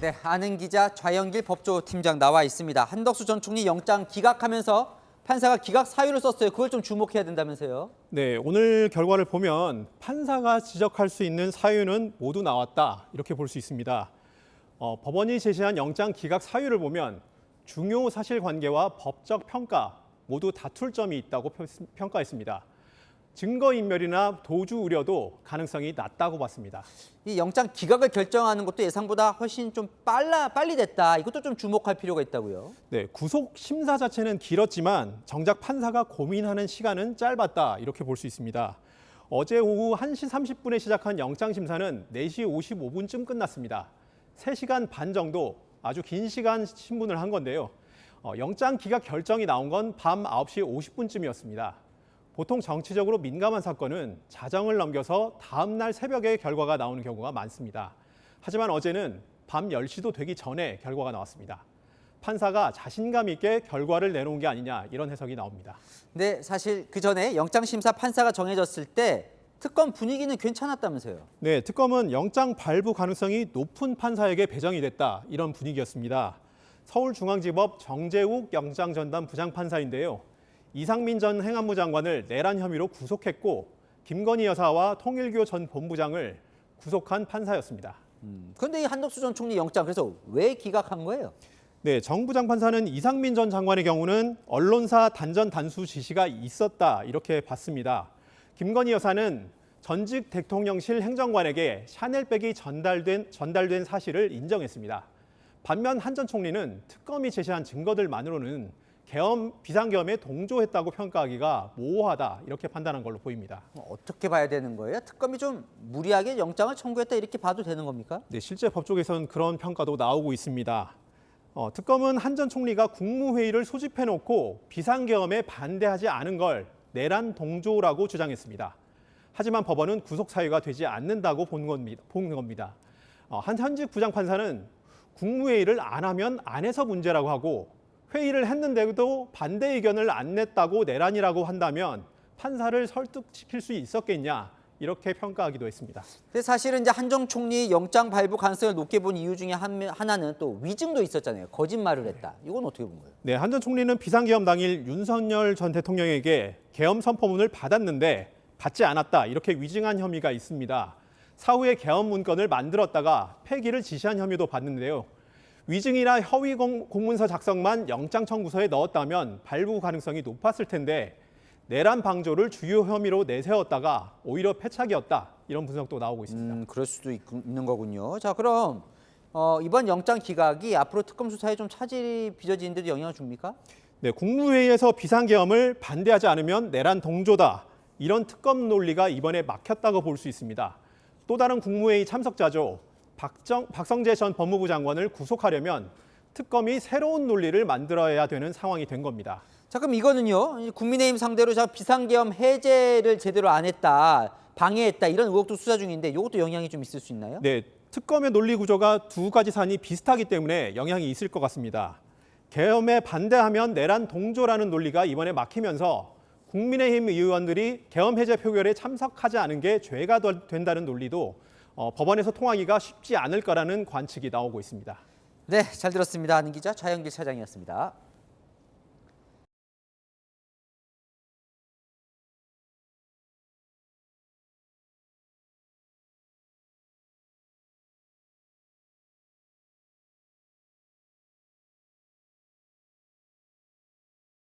네, 아는 기자 좌영길 법조팀장 나와 있습니다. 한덕수 전 총리 영장 기각하면서 판사가 기각 사유를 썼어요. 그걸 좀 주목해야 된다면서요? 네, 오늘 결과를 보면 판사가 지적할 수 있는 사유는 모두 나왔다 이렇게 볼 수 있습니다. 법원이 제시한 영장 기각 사유를 보면 중요 사실관계와 법적 평가 모두 다툴 점이 있다고 평가했습니다. 증거인멸이나 도주 우려도 가능성이 낮다고 봤습니다. 이 영장 기각을 결정하는 것도 예상보다 훨씬 좀 빨리 됐다. 이것도 좀 주목할 필요가 있다고요. 네, 구속 심사 자체는 길었지만 정작 판사가 고민하는 시간은 짧았다 이렇게 볼 수 있습니다. 어제 오후 1시 30분에 시작한 영장 심사는 4시 55분쯤 끝났습니다. 3시간 반 정도 아주 긴 시간 신문을 한 건데요. 영장 기각 결정이 나온 건 밤 9시 50분쯤이었습니다. 보통 정치적으로 민감한 사건은 자정을 넘겨서 다음 날 새벽에 결과가 나오는 경우가 많습니다. 하지만 어제는 밤 10시도 되기 전에 결과가 나왔습니다. 판사가 자신감 있게 결과를 내놓은 게 아니냐 이런 해석이 나옵니다. 네, 사실 그 전에 영장심사 판사가 정해졌을 때 특검 분위기는 괜찮았다면서요. 네, 특검은 영장 발부 가능성이 높은 판사에게 배정이 됐다 이런 분위기였습니다. 서울중앙지법 정재욱 영장전담 부장판사인데요. 이상민 전 행안부 장관을 내란 혐의로 구속했고 김건희 여사와 통일교 전 본부장을 구속한 판사였습니다. 그런데 이 한덕수 전 총리 영장 그래서 왜 기각한 거예요? 네, 정 부장판사는 이상민 전 장관의 경우는 언론사 단전 단수 지시가 있었다 이렇게 봤습니다. 김건희 여사는 전직 대통령실 행정관에게 샤넬백이 전달된 사실을 인정했습니다. 반면 한 전 총리는 특검이 제시한 증거들만으로는 비상계엄에 동조했다고 평가하기가 모호하다 이렇게 판단한 걸로 보입니다. 어떻게 봐야 되는 거예요? 특검이 좀 무리하게 영장을 청구했다 이렇게 봐도 되는 겁니까? 네, 실제 법조계에서는 그런 평가도 나오고 있습니다. 특검은 한 전 총리가 국무회의를 소집해놓고 비상계엄에 반대하지 않은 걸 내란 동조라고 주장했습니다. 하지만 법원은 구속 사유가 되지 않는다고 본 겁니다. 한 현직 부장판사는 국무회의를 안 하면 안 해서 문제라고 하고 회의를 했는데도 반대 의견을 안 냈다고 내란이라고 한다면 판사를 설득시킬 수 있었겠냐 이렇게 평가하기도 했습니다. 근데 사실은 이제 한정 총리 영장 발부 가능성을 높게 본 이유 중에 하나는 또 위증도 있었잖아요. 거짓말을 했다. 이건 어떻게 본 거예요? 네, 한 전 총리는 비상계엄 당일 윤석열 전 대통령에게 계엄 선포문을 받았는데 받지 않았다 이렇게 위증한 혐의가 있습니다. 사후에 계엄 문건을 만들었다가 폐기를 지시한 혐의도 받는데요. 위증이나 허위 공문서 작성만 영장 청구서에 넣었다면 발부 가능성이 높았을 텐데 내란 방조를 주요 혐의로 내세웠다가 오히려 패착이었다 이런 분석도 나오고 있습니다. 그럴 수도 있는 거군요. 자, 그럼 이번 영장 기각이 앞으로 특검 수사에 좀 차질이 빚어지는데도 영향을 줍니까? 네, 국무회의에서 비상계엄을 반대하지 않으면 내란 동조다 이런 특검 논리가 이번에 막혔다고 볼 수 있습니다. 또 다른 국무회의 참석자죠. 박성재 전 법무부 장관을 구속하려면 특검이 새로운 논리를 만들어야 되는 상황이 된 겁니다. 자, 그럼 이거는요. 국민의힘 상대로 비상계엄 해제를 제대로 안 했다, 방해했다 이런 의혹도 수사 중인데 이것도 영향이 좀 있을 수 있나요? 네, 특검의 논리 구조가 두 가지 사안이 비슷하기 때문에 영향이 있을 것 같습니다. 계엄에 반대하면 내란 동조라는 논리가 이번에 막히면서 국민의힘 의원들이 계엄 해제 표결에 참석하지 않은 게 죄가 된다는 논리도 법원에서 통하기가 쉽지 않을 거라는 관측이 나오고 있습니다. 네, 잘 들었습니다. 아는 기자 좌영길 차장이었습니다.